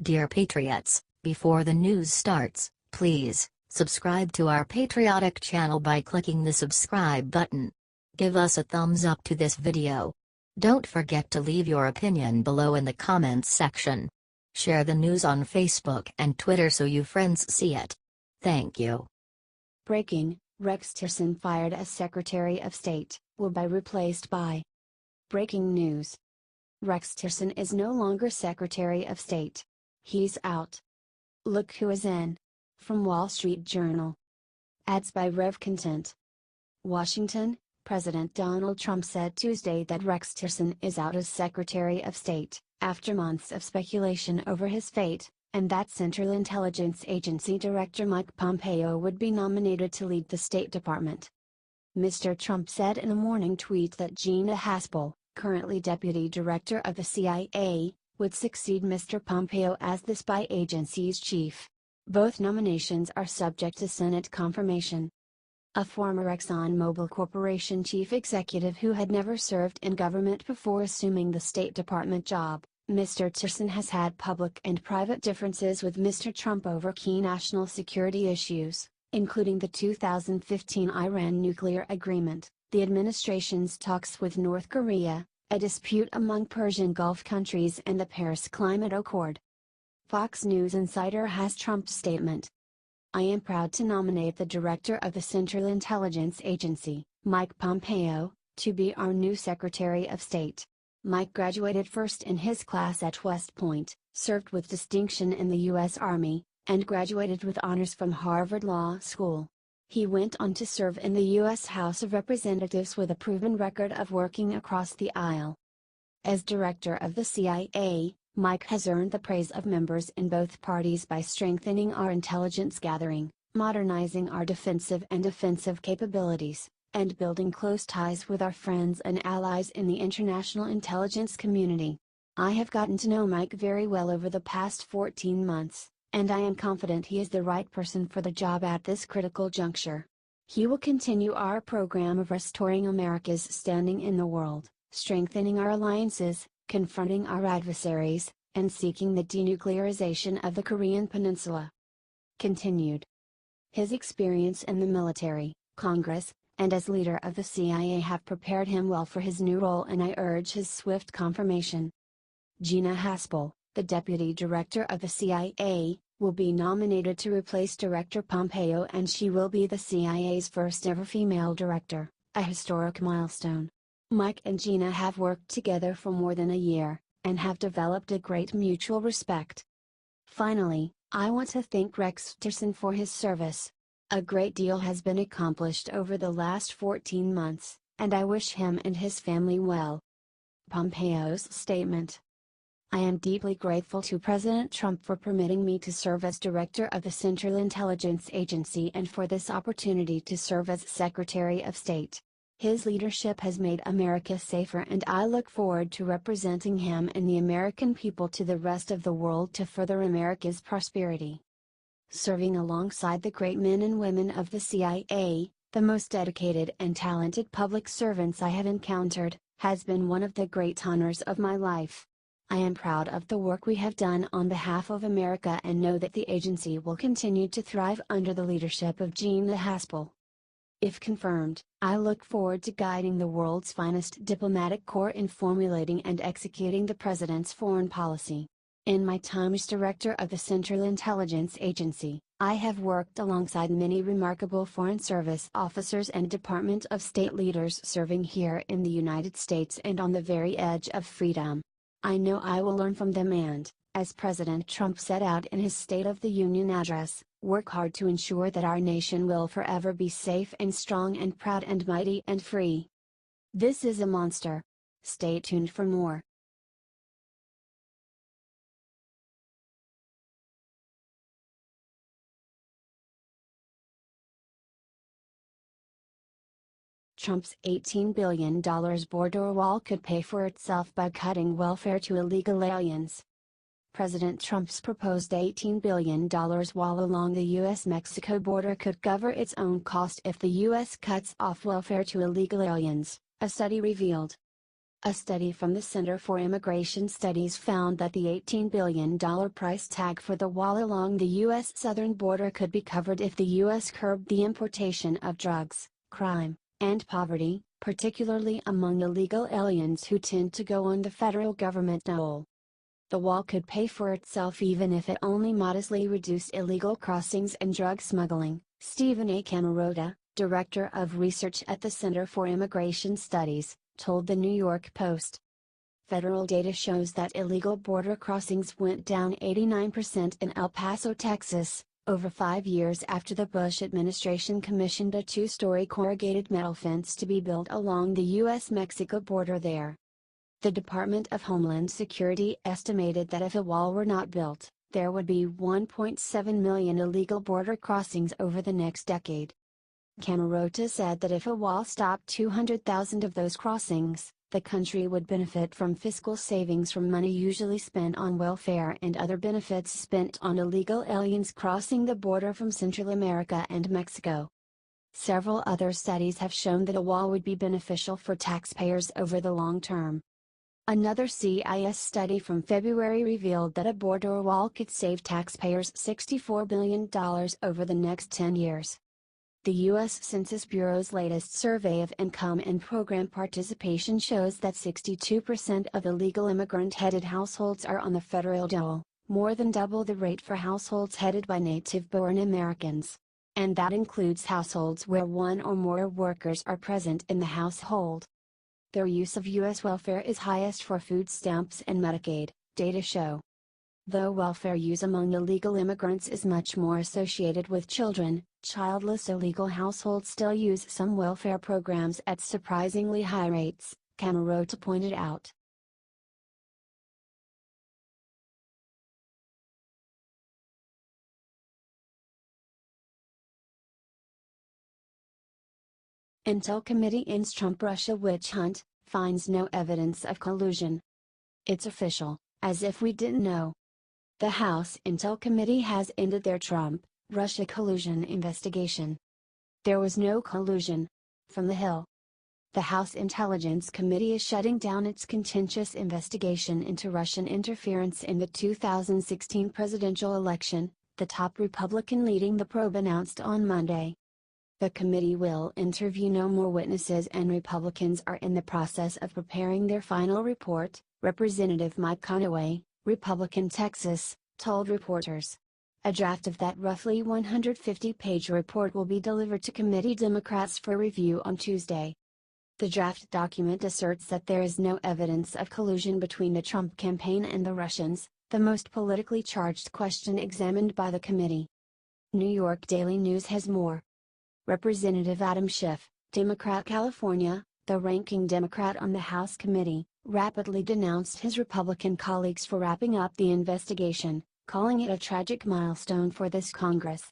Dear Patriots, before the news starts, please subscribe to our patriotic channel by clicking the subscribe button. Give us a thumbs up to this video. Don't forget to leave your opinion below in the comments section. Share the news on Facebook and Twitter so you friends see it. Thank you. Breaking: Rex Tillerson fired as Secretary of State, will be replaced by. Breaking news: Rex Tillerson is no longer Secretary of State. He's out. Look who is in. From Wall Street Journal. Ads by Revcontent. Washington, President Donald Trump said Tuesday that Rex Tillerson is out as Secretary of State, after months of speculation over his fate, and that Central Intelligence Agency Director Mike Pompeo would be nominated to lead the State Department. Mr. Trump said in a morning tweet that Gina Haspel, currently Deputy Director of the CIA, would succeed Mr. Pompeo as the spy agency's chief. Both nominations are subject to Senate confirmation. A former Exxon Mobil Corporation chief executive who had never served in government before assuming the State Department job, Mr. Tillerson has had public and private differences with Mr. Trump over key national security issues, including the 2015 Iran nuclear agreement, the administration's talks with North Korea, a dispute among Persian Gulf countries, and the Paris Climate Accord. Fox News insider has Trump's statement. I am proud to nominate the Director of the Central Intelligence Agency, Mike Pompeo, to be our new Secretary of State. Mike graduated first in his class at West Point, served with distinction in the U.S. Army, and graduated with honors from Harvard Law School. He went on to serve in the U.S. House of Representatives with a proven record of working across the aisle. As director of the CIA, Mike has earned the praise of members in both parties by strengthening our intelligence gathering, modernizing our defensive and offensive capabilities, and building close ties with our friends and allies in the international intelligence community. I have gotten to know Mike very well over the past 14 months. And I am confident he is the right person for the job at this critical juncture. He will continue our program of restoring America's standing in the world, strengthening our alliances, confronting our adversaries, and seeking the denuclearization of the Korean Peninsula. Continued. His experience in the military, Congress, and as leader of the CIA have prepared him well for his new role, and I urge his swift confirmation. Gina Haspel, the Deputy Director of the CIA, will be nominated to replace Director Pompeo, and she will be the CIA's first ever female director, a historic milestone. Mike and Gina have worked together for more than a year, and have developed a great mutual respect. Finally, I want to thank Rex Tillerson for his service. A great deal has been accomplished over the last 14 months, and I wish him and his family well. Pompeo's statement. I am deeply grateful to President Trump for permitting me to serve as Director of the Central Intelligence Agency and for this opportunity to serve as Secretary of State. His leadership has made America safer, and I look forward to representing him and the American people to the rest of the world to further America's prosperity. Serving alongside the great men and women of the CIA, the most dedicated and talented public servants I have encountered, has been one of the great honors of my life. I am proud of the work we have done on behalf of America and know that the agency will continue to thrive under the leadership of Gina Haspel. If confirmed, I look forward to guiding the world's finest diplomatic corps in formulating and executing the President's foreign policy. In my time as Director of the Central Intelligence Agency, I have worked alongside many remarkable Foreign Service officers and Department of State leaders serving here in the United States and on the very edge of freedom. I know I will learn from them and, as President Trump set out in his State of the Union address, work hard to ensure that our nation will forever be safe and strong and proud and mighty and free. This is a monster. Stay tuned for more. Trump's $18 billion border wall could pay for itself by cutting welfare to illegal aliens. President Trump's proposed $18 billion wall along the U.S.-Mexico border could cover its own cost if the U.S. cuts off welfare to illegal aliens, a study revealed. A study from the Center for Immigration Studies found that the $18 billion price tag for the wall along the U.S. southern border could be covered if the U.S. curbed the importation of drugs, crime, and poverty, particularly among illegal aliens who tend to go on the federal government dole. The wall could pay for itself even if it only modestly reduced illegal crossings and drug smuggling, Stephen A. Camarota, director of research at the Center for Immigration Studies, told the New York Post. Federal data shows that illegal border crossings went down 89% in El Paso, Texas, over 5 years after the Bush administration commissioned a 2-story corrugated metal fence to be built along the U.S.-Mexico border there. The Department of Homeland Security estimated that if a wall were not built, there would be 1.7 million illegal border crossings over the next decade. Camarota said that if a wall stopped 200,000 of those crossings, the country would benefit from fiscal savings from money usually spent on welfare and other benefits spent on illegal aliens crossing the border from Central America and Mexico. Several other studies have shown that a wall would be beneficial for taxpayers over the long term. Another CIS study from February revealed that a border wall could save taxpayers $64 billion over the next 10 years. The U.S. Census Bureau's latest survey of income and program participation shows that 62% of illegal immigrant-headed households are on the federal dole, more than double the rate for households headed by native-born Americans. And that includes households where one or more workers are present in the household. Their use of U.S. welfare is highest for food stamps and Medicaid, data show. Though welfare use among illegal immigrants is much more associated with children, childless illegal households still use some welfare programs at surprisingly high rates, Camarota pointed out. Intel committee ends Trump-Russia witch hunt, finds no evidence of collusion. It's official, as if we didn't know. The House Intel Committee has ended their Trump-Russia collusion investigation. There was no collusion. From the Hill. The House Intelligence Committee is shutting down its contentious investigation into Russian interference in the 2016 presidential election, the top Republican leading the probe announced on Monday. The committee will interview no more witnesses and Republicans are in the process of preparing their final report, Representative Mike Conaway, Republican Texas, told reporters. A draft of that roughly 150-page report will be delivered to committee Democrats for review on Tuesday. The draft document asserts that there is no evidence of collusion between the Trump campaign and the Russians, the most politically charged question examined by the committee. New York Daily News has more. Representative Adam Schiff, Democrat California, the ranking Democrat on the House committee, rapidly denounced his Republican colleagues for wrapping up the investigation, calling it a tragic milestone for this Congress.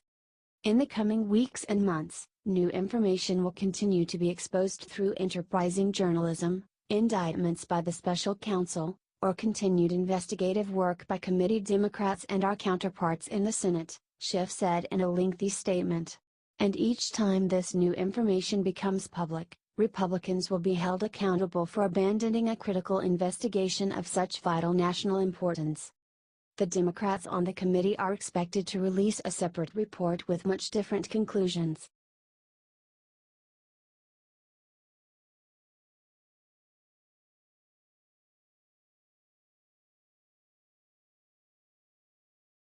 In the coming weeks and months, new information will continue to be exposed through enterprising journalism, indictments by the special counsel, or continued investigative work by committee Democrats and our counterparts in the Senate, Schiff said in a lengthy statement. And each time this new information becomes public, Republicans will be held accountable for abandoning a critical investigation of such vital national importance. The Democrats on the committee are expected to release a separate report with much different conclusions.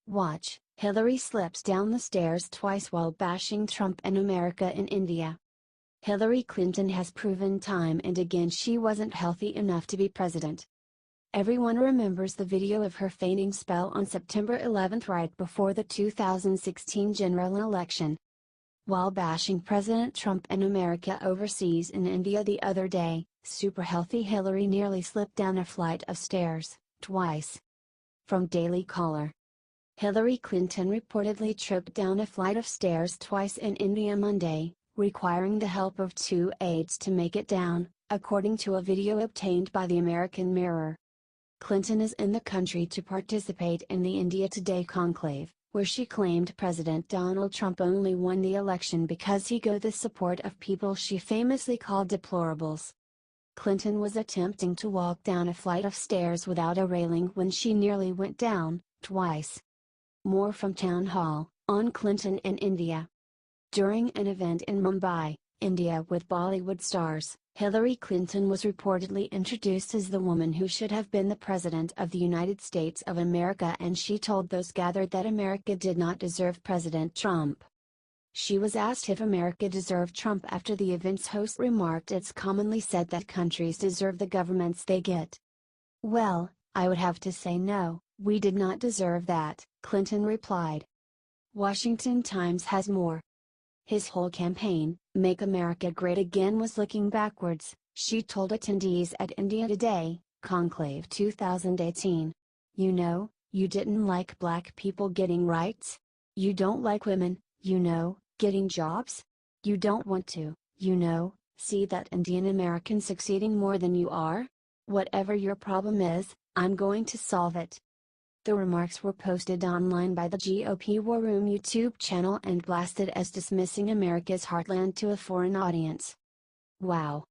Watch, Hillary slips down the stairs twice while bashing Trump and America in India. Hillary Clinton has proven time and again she wasn't healthy enough to be president. Everyone remembers the video of her fainting spell on September 11 right before the 2016 general election. While bashing President Trump and America overseas in India the other day, super healthy Hillary nearly slipped down a flight of stairs, twice. From Daily Caller. Hillary Clinton reportedly tripped down a flight of stairs twice in India Monday, requiring the help of 2 aides to make it down, according to a video obtained by the American Mirror. Clinton is in the country to participate in the India Today conclave, where she claimed President Donald Trump only won the election because he got the support of people she famously called deplorables. Clinton was attempting to walk down a flight of stairs without a railing when she nearly went down, twice. More from Town Hall, on Clinton and India. During an event in Mumbai, India with Bollywood stars, Hillary Clinton was reportedly introduced as the woman who should have been the President of the United States of America, and she told those gathered that America did not deserve President Trump. She was asked if America deserved Trump after the event's host remarked, "It's commonly said that countries deserve the governments they get." "Well, I would have to say no, we did not deserve that," Clinton replied. Washington Times has more. His whole campaign, "Make America Great Again," was looking backwards, she told attendees at India Today, Conclave 2018. "You know, you didn't like black people getting rights. You don't like women, you know, getting jobs. You don't want to, you know, see that Indian American succeeding more than you are. Whatever your problem is, I'm going to solve it." The remarks were posted online by the GOP War Room YouTube channel and blasted as dismissing America's heartland to a foreign audience. Wow!